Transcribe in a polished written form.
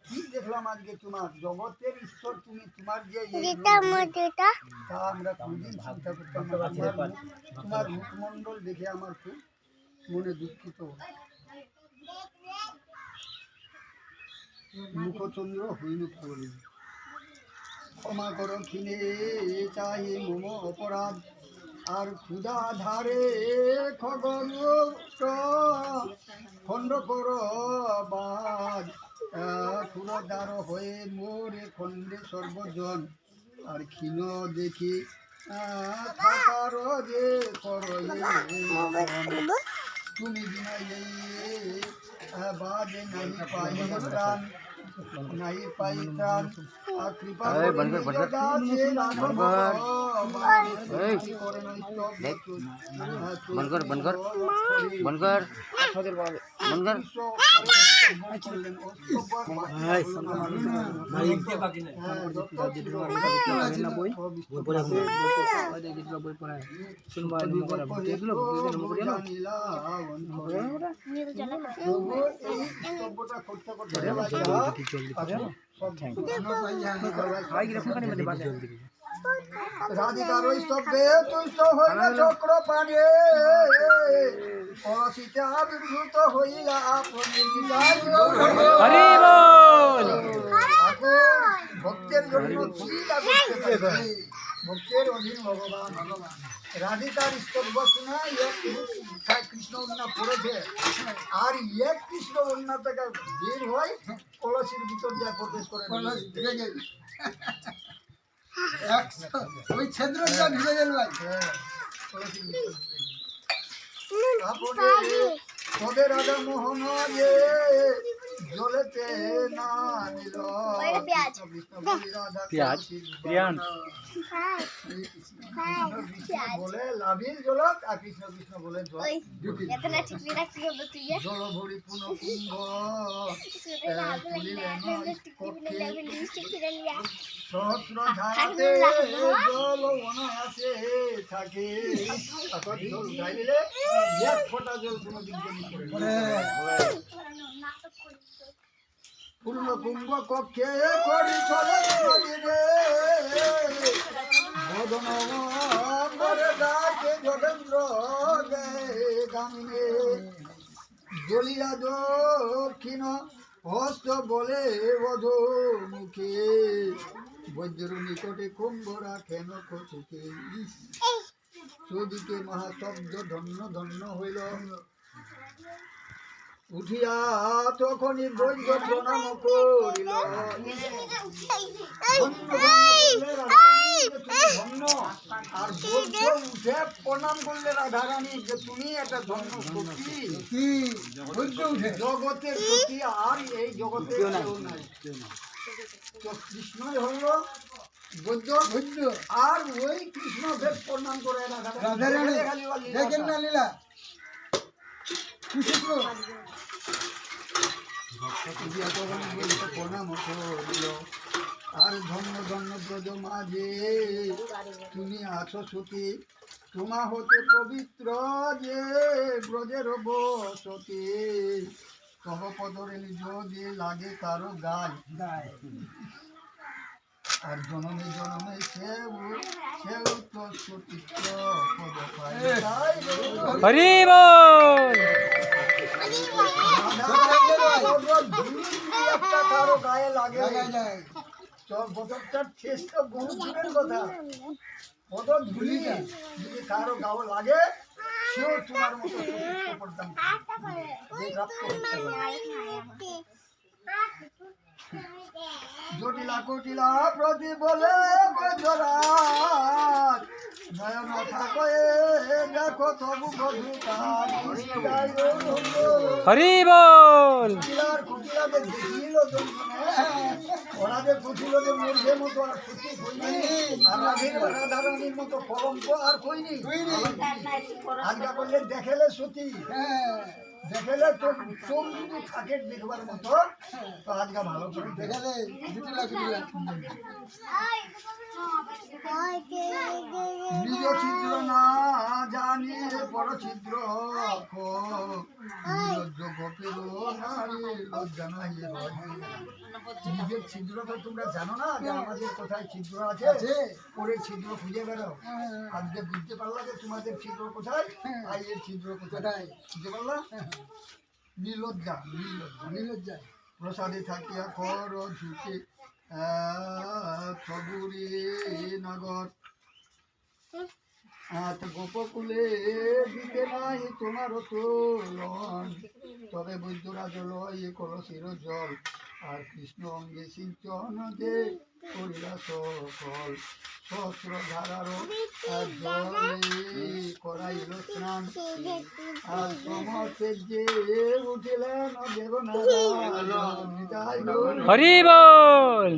কি দেখলাম আজকে তোমার জগতের ঈশ্বর তুমি, তোমার যে তা আমরা কোনদিন চিন্তা করতাম না। তোমার মুখমণ্ডল দেখে আমার খুব মনে দুঃখিত। মুখচন্দ্র হইল বলি ক্ষমা করো ক্ষীণে চাই মম অপরাধ, আর ক্ষুধা ধারে খগন খণ্ড কর বাজ, ক্ষুরদার হয়ে মোরে খণ্ডে সর্বজন, আর ক্ষীণ দেখি থাকার যে করো তুমি বিনা বাদে নাই পাই প্রাণ, নাই পাই ত্রাণ, কৃপা রাধিকার স্তব্ধে তুষ্ট হইল চক্র পানে, কলসিতে আবির্ভূত হইলা আপনি ভক্তের জন্য ভক্তের অধীন ভগবান। রাধিকার স্তব্ধ শুনে কৃষ্ণ উন্না পড়েছে, আর এক কৃষ্ণ উন্না থেকে বের হয় কলসির ভিতর যা প্রবেশ করে ওই ছেদ্রটা ভিজে গেল তোদের রাধা মোহন জলেতে না নিল বলে লাভির জলক, আর কৃষ্ণ কৃষ্ণ বলে জল ভরি পুনঃ কুম্ভ সহস্র ধারাতে জল অনায়াসে থাকে। জল গাইলে এক ফোঁটা জল কোনো দিক পূর্ণ কুম্ভ কক্ষে করি চলে বদন করে ডাকে যোগেন্দ্র গামিনে জ্বলিয়া দক্ষিণ হস্ত বলে বধ মুখে, বৈদ্যর নিকটে কুম্ভ রাখেন কচুকে, চৌদিকে মহাশব্দ ধন্য ধন্য হইল। উঠিয়া তখনই বৈদ্য প্রণাম করিল, আর বৈদ্য উঠে প্রণাম করলে রাধারানী যে তুমি একটা ধন্য সত্যি জগতের সত্যি, আর এই জগতে কেউ নাই। তো কৃষ্ণই হল বৈদ্য, আর ওই কৃষ্ণ বেশ প্রণাম করে রাধারানী দেখেন না লীলা প্রণাম করিল। আর ধন্য ধন্য ব্রজ মাঝে তুমি আছো সতী, তোমা হতে পবিত্র যে ব্রজের বসতি, তব পদরে যদি লাগে কারো গায়, আর জনমে জনমে সেও তো সতীত্ব পদ পায়। হরি বল। একটা কারো গায়ে লাগে বছরটার চেষ্টা বহু দূরের কথা, কত ধুলি যদি কারো গাও লাগে সেও তোমার মতো প্রদান জটিলা কটিলা প্রতি বলে নয়ন থাকে দেখো তবু হরি বল। কুটিলাতে দেখিল ওরা যে বুঝিল যে মূর্খের মতো আর সত্যি হইনি, আর রাধারানীর মতো কলঙ্ক আর হইনি। আজকা করলে দেখেলে সত্যি, দেখেলে চোখ যদি থাকে দেখবার মতো, তো আজকা ভালো করে দেখেলে নিজ ছিদ্র না জানি পর ছিদ্র গোপের নারী লজ্জা নাই নিজের ছিদ্রটা তোমরা জানো না যে আমাদের কোথায় ছিদ্র আছে পরে ছিদ্র খুঁজে বেড়াও আজকে বুঝতে পারলা যে তোমাদের ছিদ্র কোথায় আর এর ছিদ্র কোথায় বুঝতে পারলা নির্লজ্জা নির্লজ্জা নির্লজ্জা প্রসাদে থাকিয়া কর ঝুঁকে সবুরি নগর গোপকুলে দিতে নাই তোমার তোলন তবে বৈদ্যরাজ লয় কলসির জল আর কৃষ্ণ অঙ্গে সিঞ্চন যে করিলা সকল সহস্র ধারার জলে করাইল স্নান আর সমস্তে যে উঠিলেন দেবনারায়ণ হরি বল।